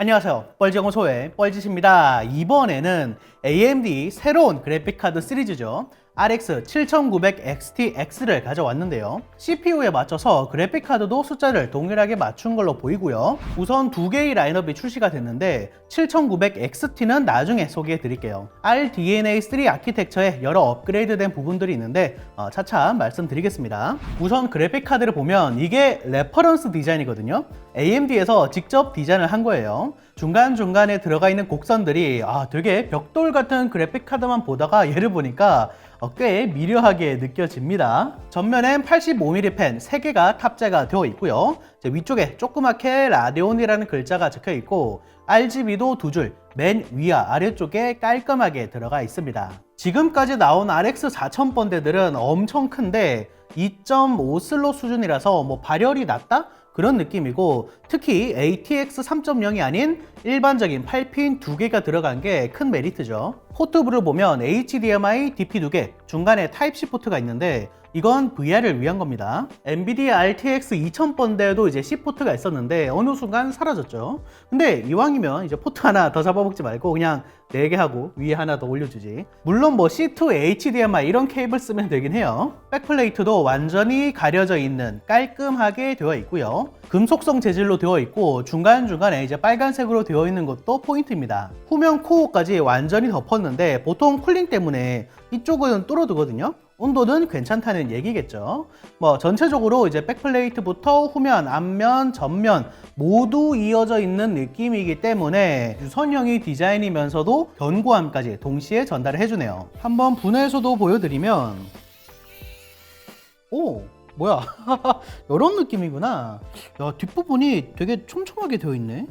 안녕하세요. 뻘지연구소의 뻘짓입니다. 이번에는 AMD 새로운 그래픽카드 시리즈죠. RX 7900 XTX를 가져왔는데요. CPU에 맞춰서 그래픽카드도 숫자를 동일하게 맞춘 걸로 보이고요. 우선 두 개의 라인업이 출시가 됐는데 7900 XT는 나중에 소개해 드릴게요. RDNA3 아키텍처에 여러 업그레이드된 부분들이 있는데 차차 말씀드리겠습니다. 우선 그래픽카드를 보면 이게 레퍼런스 디자인이거든요. AMD에서 직접 디자인을 한 거예요. 중간중간에 들어가 있는 곡선들이 되게 벽돌 같은 그래픽카드만 보다가 얘를 보니까 꽤 미려하게 느껴집니다. 전면엔 85mm 펜 3개가 탑재가 되어 있고요. 위쪽에 조그맣게 라데온이라는 글자가 적혀 있고 RGB도 2줄 맨 위와 아래쪽에 깔끔하게 들어가 있습니다. 지금까지 나온 RX 4000번대들은 엄청 큰데 2.5 슬롯 수준이라서 발열이 낮다? 그런 느낌이고, 특히 ATX 3.0이 아닌 일반적인 8핀 2개가 들어간 게 큰 메리트죠. 포트부를 보면 HDMI, DP 2개, 중간에 타입C 포트가 있는데 이건 VR을 위한 겁니다. 엔비디아 RTX 2000번대에도 이제 C 포트가 있었는데 어느 순간 사라졌죠. 근데 이왕이면 이제 포트 하나 더 잡아먹지 말고 그냥 4개 하고 위에 하나 더 올려주지. 물론 C2 HDMI 이런 케이블 쓰면 되긴 해요. 백플레이트도 완전히 가려져 있는 깔끔하게 되어 있고요. 금속성 재질로 되어 있고 중간중간에 이제 빨간색으로 되어 있는 것도 포인트입니다. 후면 코어까지 완전히 덮었는데 보통 쿨링 때문에 이쪽은 뚫어두거든요. 온도는 괜찮다는 얘기겠죠. 전체적으로 이제 백플레이트부터 후면, 앞면, 전면 모두 이어져 있는 느낌이기 때문에 유선형의 디자인이면서도 견고함까지 동시에 전달을 해주네요. 한번 분해해서도 보여드리면 뭐야 이런 느낌이구나. 야, 뒷부분이 되게 촘촘하게 되어 있네.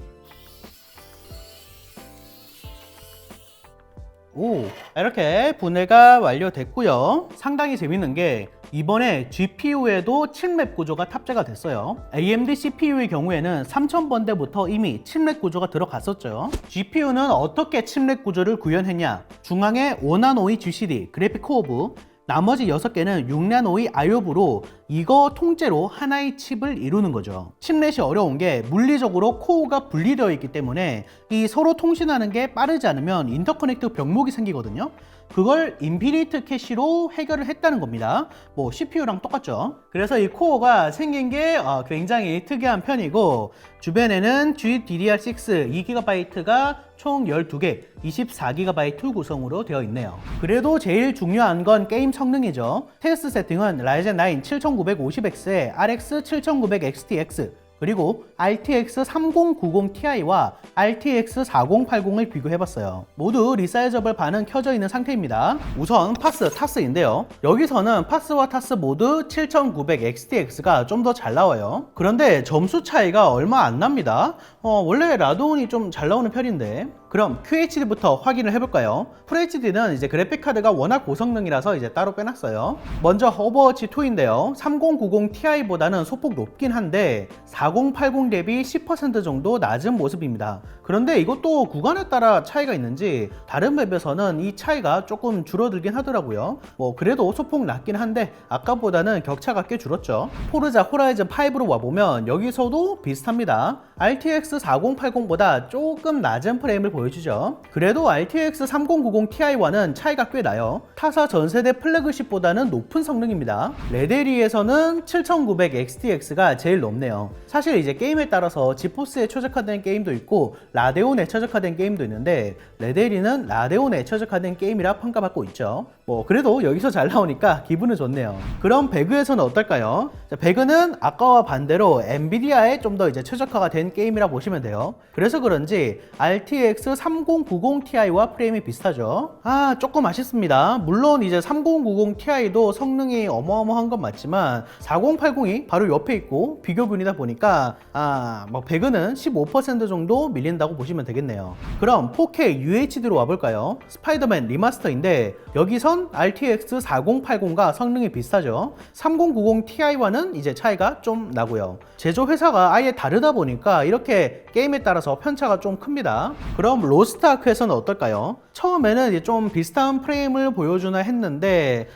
이렇게 분해가 완료됐고요. 상당히 재밌는 게 이번에 GPU에도 칩랩 구조가 탑재가 됐어요. AMD CPU의 경우에는 3000번대부터 이미 칩랩 구조가 들어갔었죠. GPU는 어떻게 칩랩 구조를 구현했냐? 중앙에 5나노의 GCD 그래픽 코어부, 나머지 6개는 6나노의 IO부로 이거 통째로 하나의 칩을 이루는 거죠. 칩렛이 어려운 게 물리적으로 코어가 분리되어 있기 때문에 이 서로 통신하는 게 빠르지 않으면 인터커넥트 병목이 생기거든요. 그걸 인피니트 캐시로 해결을 했다는 겁니다. CPU랑 똑같죠. 그래서 이 코어가 생긴 게 굉장히 특이한 편이고, 주변에는 GDDR6 2GB가 총 12개, 24GB 구성으로 되어 있네요. 그래도 제일 중요한 건 게임 성능이죠. 테스트 세팅은 라이젠 9 7950X에 RX 7900 XTX 그리고 RTX 3090 Ti와 RTX 4080을 비교해봤어요. 모두 리사이저블 반은 켜져 있는 상태입니다. 우선 파스, 타스인데요. 여기서는 파스와 타스 모두 7900 XTX가 좀 더 잘 나와요. 그런데 점수 차이가 얼마 안 납니다. 원래 라데온이 좀 잘 나오는 편인데. 그럼 QHD부터 확인을 해볼까요? FHD는 이제 그래픽카드가 워낙 고성능이라서 이제 따로 빼놨어요. 먼저 오버워치 2인데요. 3090 Ti보다는 소폭 높긴 한데 4080 대비 10% 정도 낮은 모습입니다. 그런데 이것도 구간에 따라 차이가 있는지 다른 맵에서는 이 차이가 조금 줄어들긴 하더라고요. 그래도 소폭 낮긴 한데 아까보다는 격차가 꽤 줄었죠. 포르자 호라이즌 5로 와보면 여기서도 비슷합니다. RTX 4080보다 조금 낮은 프레임을 보여주죠. 그래도 RTX 3090 Ti와는 차이가 꽤 나요. 타사 전세대 플래그십보다는 높은 성능입니다. 레데리에서는 7900 XTX가 제일 높네요. 사실 이제 게임에 따라서 지포스에 최적화된 게임도 있고 라데온에 최적화된 게임도 있는데 레데리는 라데온에 최적화된 게임이라 평가받고 있죠. 그래도 여기서 잘 나오니까 기분은 좋네요. 그럼 배그에서는 어떨까요? 배그는 아까와 반대로 엔비디아에 좀 더 이제 최적화가 된 게임이라 보시면 돼요. 그래서 그런지 RTX 3090 Ti와 프레임이 비슷하죠. 조금 아쉽습니다. 물론 이제 3090 Ti도 성능이 어마어마한 건 맞지만 4080이 바로 옆에 있고 비교군이다 보니까 배그는 15% 정도 밀린다고 보시면 되겠네요. 그럼 4K UHD로 와볼까요? 스파이더맨 리마스터인데 여기선 RTX 4080과 성능이 비슷하죠. 3090 Ti와는 이제 차이가 좀 나고요. 제조 회사가 아예 다르다 보니까 이렇게 게임에 따라서 편차가 좀 큽니다. 그럼 로스트아크에서는 어떨까요? 처음에는 좀 비슷한 프레임을 보여주나 했는데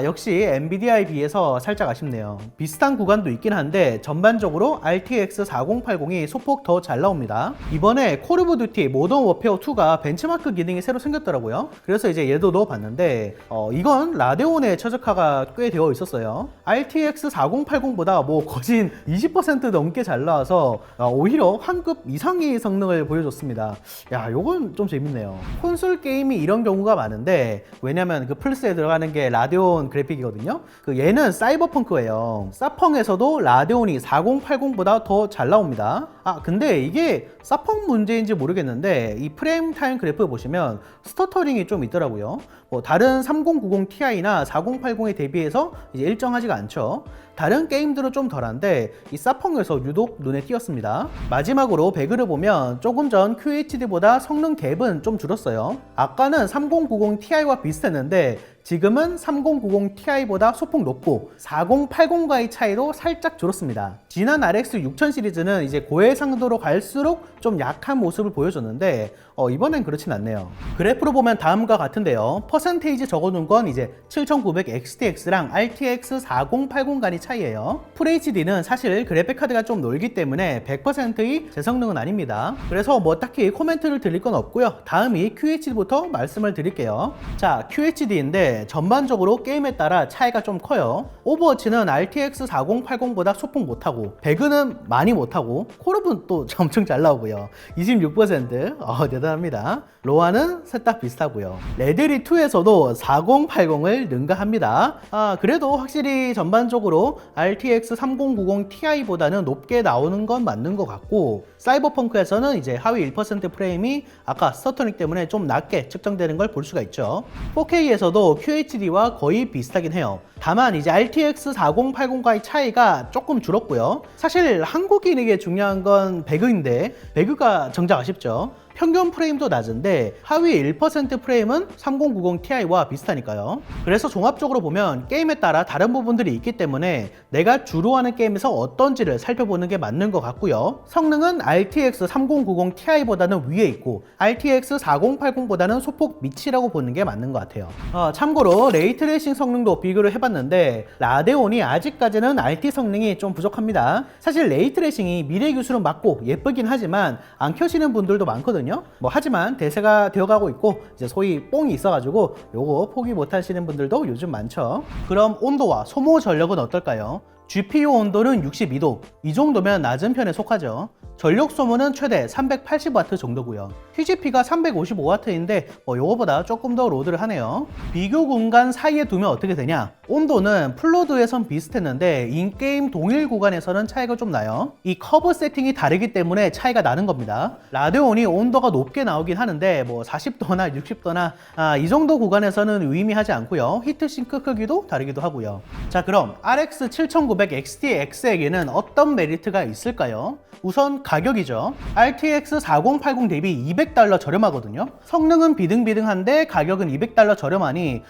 역시 엔비디아에 비해서 살짝 아쉽네요. 비슷한 구간도 있긴 한데 전반적으로 RTX 4080이 소폭 더 잘 나옵니다. 이번에 콜 오브 듀티 모던 워페어 2가 벤치마크 기능이 새로 생겼더라고요. 그래서 이제 얘도 넣어봤는데 이건 라데온의 최적화가 꽤 되어 있었어요. RTX 4080보다 뭐 거진 20% 넘게 잘 나와서 오히려 한 급 이상의 성능을 보여줬습니다. 야, 요건 좀 재밌네요. 콘솔 게임이 이런 경우가 많은데, 왜냐면 그 플스에 들어가는 게 라데온 그래픽이거든요. 그 얘는 사이버펑크예요. 사펑에서도 라데온이 4080보다 더 잘 나옵니다. 근데 이게 사펑 문제인지 모르겠는데 이 프레임 타임 그래프 보시면 스터터링이 좀 있더라고요. 다른 3090 Ti나 4080에 대비해서 이제 일정하지가 않죠. 다른 게임들은 좀 덜한데 이 사펑에서 유독 눈에 띄었습니다. 마지막으로 배그를 보면 조금 전 QHD보다 성능 갭은 좀 줄었어요. 아까는 3090 Ti와 비슷했는데 지금은 3090 Ti보다 소폭 높고 4080과의 차이도 살짝 줄었습니다. 지난 RX 6000 시리즈는 이제 고해상도로 갈수록 좀 약한 모습을 보여줬는데 이번엔 그렇진 않네요. 그래프로 보면 다음과 같은데요. 퍼센테이지 적어놓은 건 이제 7900 XTX랑 RTX 4080 간의 차이예요. FHD는 사실 그래픽카드가 좀 놀기 때문에 100%의 제 성능은 아닙니다. 그래서 뭐 딱히 코멘트를 드릴 건 없고요. 다음이 QHD부터 말씀을 드릴게요. 자, QHD인데 전반적으로 게임에 따라 차이가 좀 커요. 오버워치는 RTX 4080보다 소폭 못하고, 배그는 많이 못하고, 콜옵은 또 엄청 잘 나오고요. 26%, 대단합니다. 로아는 셋 다 비슷하고요. 레데리2에서도 4080을 능가합니다. 그래도 확실히 전반적으로 RTX 3090 Ti보다는 높게 나오는 건 맞는 것 같고, 사이버펑크에서는 이제 하위 1% 프레임이 아까 스터터링 때문에 좀 낮게 측정되는 걸 볼 수가 있죠. 4K에서도 QHD와 거의 비슷하긴 해요. 다만 이제 RTX 4080과의 차이가 조금 줄었고요. 사실 한국인에게 중요한 건 배그인데 배그가 정작 아쉽죠. 평균 프레임도 낮은데 하위 1% 프레임은 3090 Ti와 비슷하니까요. 그래서 종합적으로 보면 게임에 따라 다른 부분들이 있기 때문에 내가 주로 하는 게임에서 어떤지를 살펴보는 게 맞는 것 같고요. 성능은 RTX 3090 Ti보다는 위에 있고 RTX 4080보다는 소폭 밑이라고 보는 게 맞는 것 같아요. 참고로 레이트레이싱 성능도 비교를 해봤는데 라데온이 아직까지는 RT 성능이 좀 부족합니다. 사실 레이트레이싱이 미래 기술은 맞고 예쁘긴 하지만 안 켜시는 분들도 많거든요. 하지만 대세가 되어가고 있고 이제 소위 뽕이 있어가지고 요거 포기 못하시는 분들도 요즘 많죠. 그럼 온도와 소모 전력은 어떨까요? GPU 온도는 62도, 이 정도면 낮은 편에 속하죠. 전력 소모는 최대 380W 정도고요. TGP가 355W인데 요거보다 조금 더 로드를 하네요. 비교 공간 사이에 두면 어떻게 되냐? 온도는 플로드에선 비슷했는데 인게임 동일 구간에서는 차이가 좀 나요. 이 커브 세팅이 다르기 때문에 차이가 나는 겁니다. 라데온이 온도가 높게 나오긴 하는데 40도나 60도나 이 정도 구간에서는 의미하지 않고요. 히트싱크 크기도 다르기도 하고요. 자, 그럼 RX 7900 XTX에게는 어떤 메리트가 있을까요? 우선 가격이죠. RTX 4080 대비 $200 저렴하거든요. 성능은 비등비등한데 가격은 $200 저렴하니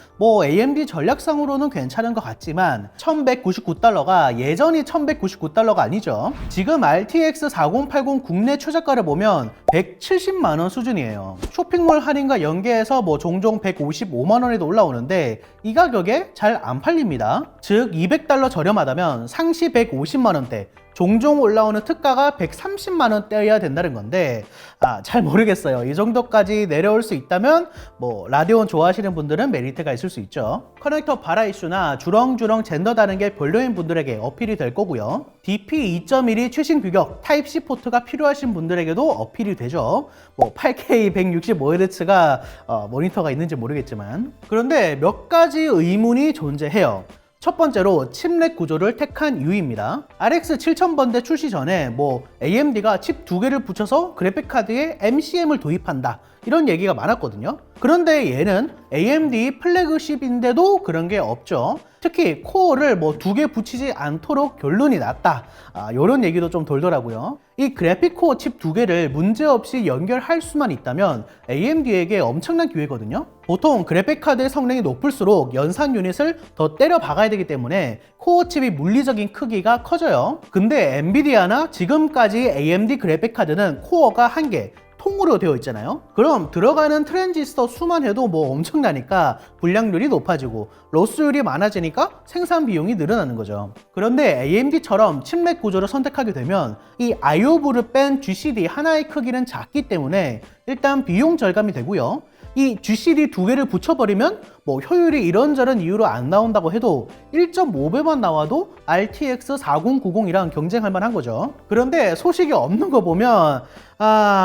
AMD 전략상으로는 괜찮은 것 같지만 $1199가 예전이 $1199가 아니죠. 지금 RTX 4080 국내 최저가를 보면 170만원 수준이에요. 쇼핑몰 할인과 연계해서 종종 155만원에도 올라오는데 이 가격에 잘 안 팔립니다. 즉 $200 저렴하다면 상시 150만원대, 종종 올라오는 특가가 130만원대여야 된다는 건데 잘 모르겠어요. 이 정도까지 내려올 수 있다면 라데온 좋아하시는 분들은 메리트가 있을 수 있죠. 커넥터 발화 이슈나 주렁주렁 젠더 다른 게 별로인 분들에게 어필이 될 거고요. DP 2.1이 최신 규격 타입C 포트가 필요하신 분들에게도 어필이 되죠. 8K 165Hz가 모니터가 있는지 모르겠지만, 그런데 몇 가지 의문이 존재해요. 첫 번째로 칩렉 구조를 택한 이유입니다. RX 7000번대 출시 전에 AMD가 칩 2개를 붙여서 그래픽카드에 MCM을 도입한다, 이런 얘기가 많았거든요. 그런데 얘는 AMD 플래그십인데도 그런 게 없죠. 특히 코어를 2개 붙이지 않도록 결론이 났다, 이런 얘기도 좀 돌더라고요. 이 그래픽 코어 칩 2개를 문제없이 연결할 수만 있다면 AMD에게 엄청난 기회거든요. 보통 그래픽 카드의 성능이 높을수록 연산 유닛을 더 때려 박아야 되기 때문에 코어 칩이 물리적인 크기가 커져요. 근데 엔비디아나 지금까지 AMD 그래픽 카드는 코어가 1개, 통 콩으로 되어 있잖아요. 그럼 들어가는 트랜지스터 수만 해도 뭐 엄청나니까 불량률이 높아지고 로스율이 많아지니까 생산 비용이 늘어나는 거죠. 그런데 AMD처럼 칩렛 구조를 선택하게 되면 이 IO부를 뺀 GCD 하나의 크기는 작기 때문에 일단 비용 절감이 되고요. 이 GCD 두 개를 붙여버리면 뭐 효율이 이런저런 이유로 안 나온다고 해도 1.5배만 나와도 RTX 4090이랑 경쟁할 만한 거죠. 그런데 소식이 없는 거 보면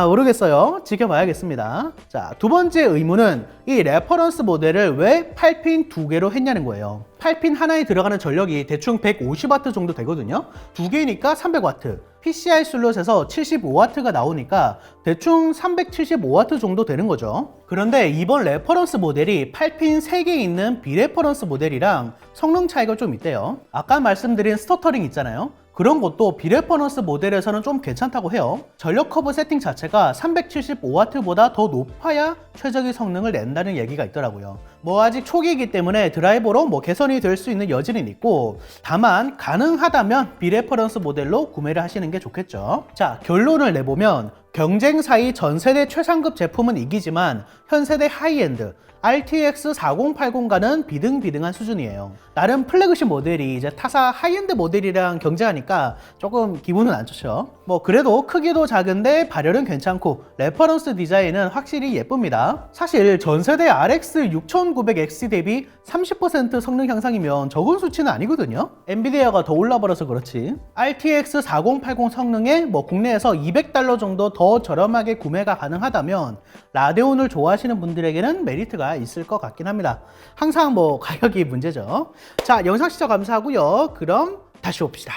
모르겠어요. 지켜봐야겠습니다. 자, 두 번째 의문은 이 레퍼런스 모델을 왜 8핀 두 개로 했냐는 거예요. 8핀 하나에 들어가는 전력이 대충 150W 정도 되거든요. 두 개니까 300W. PCI 슬롯에서 75W가 나오니까 대충 375W 정도 되는 거죠. 그런데 이번 레퍼런스 모델이 8핀 3개 있는 비레퍼런스 모델이랑 성능 차이가 좀 있대요. 아까 말씀드린 스터터링 있잖아요. 그런 것도 비레퍼런스 모델에서는 좀 괜찮다고 해요. 전력 커브 세팅 자체가 375W보다 더 높아야 최적의 성능을 낸다는 얘기가 있더라고요. 뭐 아직 초기이기 때문에 드라이버로 뭐 개선이 될 수 있는 여지는 있고, 다만 가능하다면 비레퍼런스 모델로 구매를 하시는 게 좋겠죠. 자, 결론을 내보면 경쟁사의 전세대 최상급 제품은 이기지만 현세대 하이엔드 RTX 4080과는 비등비등한 수준이에요. 나름 플래그십 모델이 이제 타사 하이엔드 모델이랑 경쟁하니까 조금 기분은 안 좋죠. 뭐 그래도 크기도 작은데 발열은 괜찮고 레퍼런스 디자인은 확실히 예쁩니다. 사실 전세대 RX 6900X 대비 30% 성능 향상이면 적은 수치는 아니거든요. 엔비디아가 더 올라버려서 그렇지. RTX 4080 성능에 뭐 국내에서 $200 정도 더 저렴하게 구매가 가능하다면 라데온을 좋아하시는 분들에게는 메리트가 있을 것 같긴 합니다. 항상 뭐 가격이 문제죠. 자, 영상 시청 감사하고요. 그럼 다시 봅시다.